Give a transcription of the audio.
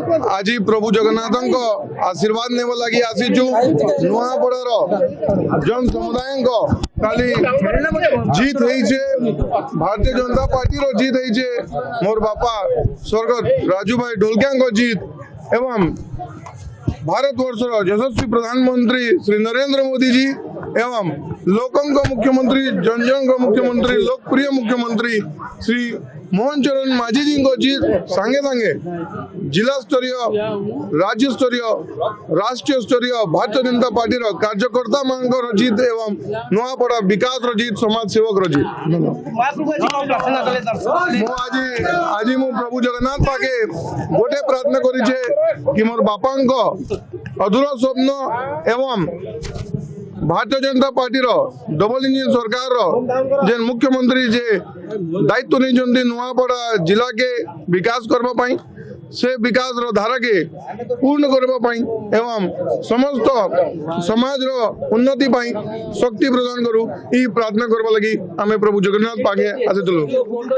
आज प्रभु जगन्नाथ आशीर्वाद ने लगी आसीचु नुआपड़ार जन समुदाय काली जीत है भारतीय जनता पार्टी रो जीत है मोर बापा स्वर्गत राजू भाई ढोलकिया जीत एवं भारतवर्षर यशस्वी प्रधानमंत्री श्री नरेंद्र मोदी जी एवं लोकंक मुख्यमंत्री जन जन मुख्यमंत्री लोकप्रिय मुख्यमंत्री श्री मोहन चरण माझी जी को जीत सांगे सांगे जिला स्तरीय राज्य स्तरीय राष्ट्रीय स्तरीय भारतीय जनता पार्टी कार्यकर्ता मान जीत एवं नुआपड़ा विकास जीत समाज सेवक जीत आज मु प्रभु जगन्नाथ पाके गोटे प्रार्थना करी कि मोर बापा अधूरा स्वप्न एवं Bharatiya Janata party double engine सरकार जे मुख्यमंत्री जे दायित्व नहीं नुआपड़ा जिला के विकास करने से विकास धारा के पूर्ण करने एवं समस्त समाज उन्नति शक्ति प्रदान करू ई प्रार्थना करने लगी आमे प्रभु जगन्नाथ पाके आसिलु।